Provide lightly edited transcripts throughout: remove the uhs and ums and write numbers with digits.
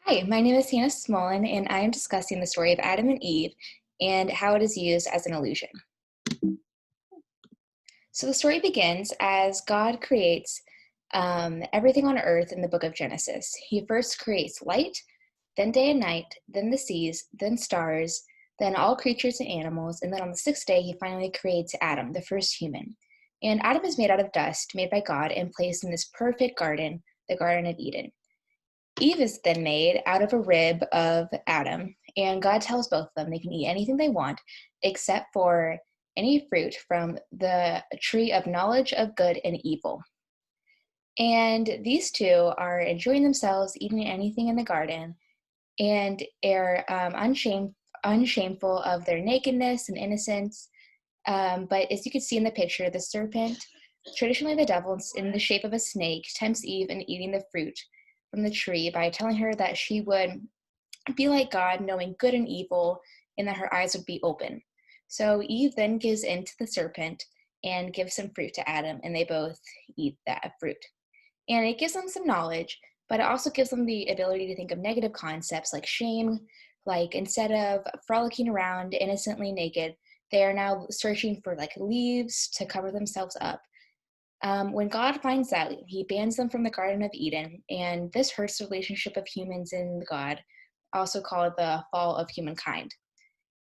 Hi, my name is Hannah Smolin, and I am discussing the story of Adam and Eve and how it is used as an illusion. So the story begins as God creates everything on earth in the book of Genesis. He first creates light, then day and night, then the seas, then stars, then all creatures and animals, and then on the sixth day, he finally creates Adam, the first human. And Adam is made out of dust, made by God, and placed in this perfect garden, the Garden of Eden. Eve is then made out of a rib of Adam, and God tells both of them they can eat anything they want except for any fruit from the tree of knowledge of good and evil. And these two are enjoying themselves, eating anything in the garden, and are unshameful of their nakedness and innocence. But as you can see in the picture, the serpent, traditionally the devil in the shape of a snake, tempts Eve in eating the fruit from the tree by telling her that she would be like God, knowing good and evil, and that her eyes would be open. So Eve then gives in to the serpent and gives some fruit to Adam, and they both eat that fruit. And it gives them some knowledge, but it also gives them the ability to think of negative concepts like shame. Like instead of frolicking around innocently naked, they are now searching for like leaves to cover themselves up. When God finds out, he bans them from the Garden of Eden, and this hurts the relationship of humans and God, also called the fall of humankind.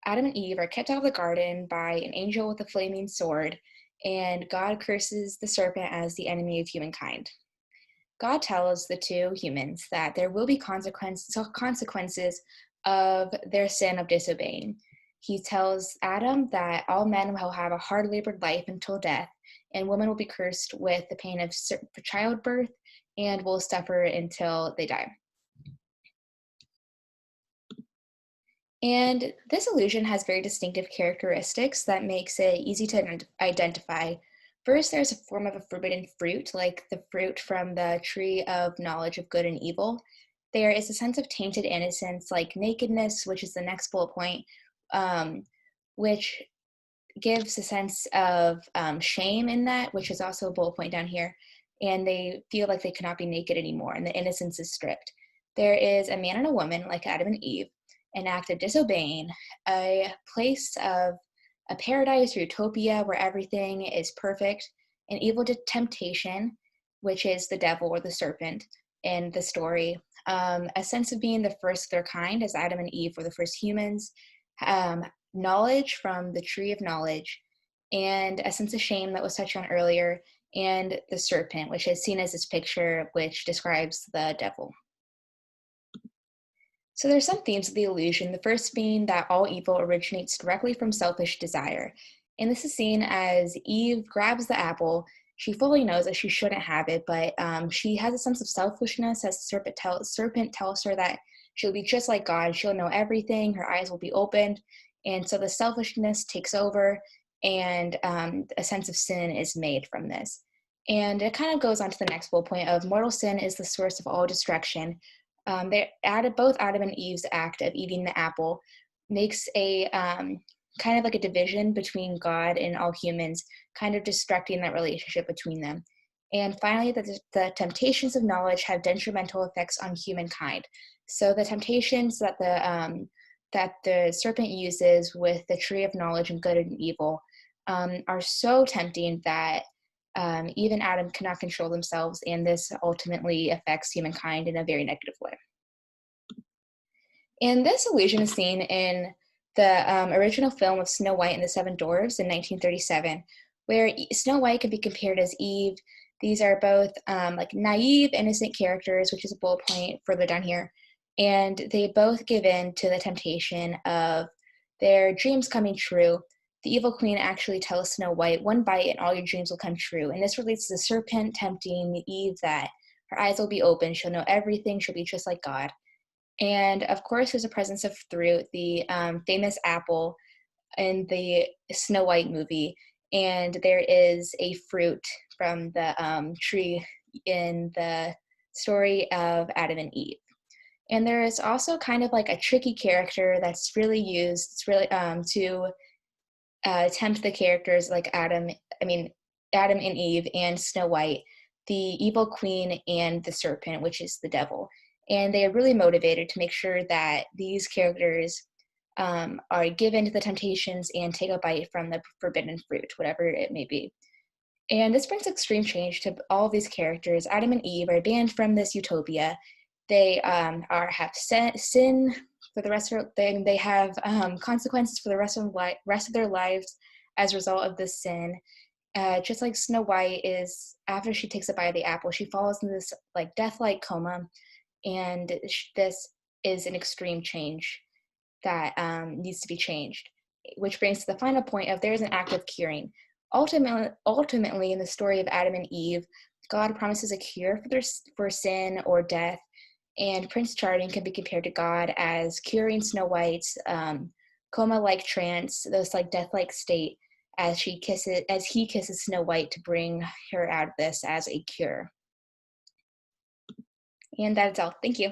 Adam and Eve are kept out of the garden by an angel with a flaming sword, and God curses the serpent as the enemy of humankind. God tells the two humans that there will be consequences of their sin of disobeying. He tells Adam that all men will have a hard labored life until death, and women will be cursed with the pain of childbirth and will suffer until they die. And this illusion has very distinctive characteristics that makes it easy to identify. First, there's a form of a forbidden fruit, like the fruit from the tree of knowledge of good and evil. There is a sense of tainted innocence, like nakedness, which is the next bullet point, um, which gives a sense of shame in that, which is also a bullet point down here. And they feel like they cannot be naked anymore, and the innocence is stripped. There is a man and a woman, like Adam and Eve, an act of disobeying, a place of a paradise or utopia where everything is perfect, an evil temptation, which is the devil or the serpent in the story, a sense of being the first of their kind, as Adam and Eve were the first humans, um, knowledge from the tree of knowledge, and a sense of shame that was touched on earlier, and the serpent, which is seen as this picture which describes the devil. So there's some themes of the illusion, the first being that all evil originates directly from selfish desire. And this is seen as Eve grabs the apple. She fully knows that she shouldn't have it, but she has a sense of selfishness as the serpent tells her that she'll be just like God. She'll know everything. Her eyes will be opened. And so the selfishness takes over, and a sense of sin is made from this. And it kind of goes on to the next bullet point of mortal sin is the source of all destruction. Both Adam and Eve's act of eating the apple makes a kind of like a division between God and all humans, kind of destructing that relationship between them. And finally, the temptations of knowledge have detrimental effects on humankind. So the temptations that the serpent uses with the tree of knowledge and good and evil are so tempting that even Adam cannot control themselves, and this ultimately affects humankind in a very negative way. And this illusion is seen in the original film of Snow White and the Seven Dwarfs in 1937, where Snow White can be compared as Eve. These are both like naive, innocent characters, which is a bullet point further down here, and they both give in to the temptation of their dreams coming true. The evil queen actually tells Snow White, "One bite and all your dreams will come true." And this relates to the serpent tempting Eve that her eyes will be open, she'll know everything, she'll be just like God. And of course, there's a presence of fruit, the famous apple in the Snow White movie. And there is a fruit from the tree in the story of Adam and Eve. And there is also kind of like a tricky character that's really used, it's really to tempt the characters like Adam and Eve and Snow White, the evil queen and the serpent, which is the devil. And they are really motivated to make sure that these characters are given to the temptations and take a bite from the forbidden fruit, whatever it may be. And this brings extreme change to all of these characters. Adam and Eve are banned from this utopia. They have sin for the rest of they have consequences for the rest of their lives as a result of this sin. Just like Snow White is, after she takes a bite of the apple, she falls in this like death-like coma, and this is an extreme change that needs to be changed. Which brings to the final point of there's an act of curing. Ultimately, in the story of Adam and Eve, God promises a cure for sin or death, and Prince Charming can be compared to God as curing Snow White's coma-like trance, this like death-like state, as he kisses Snow White to bring her out of this as a cure. And that's all. Thank you.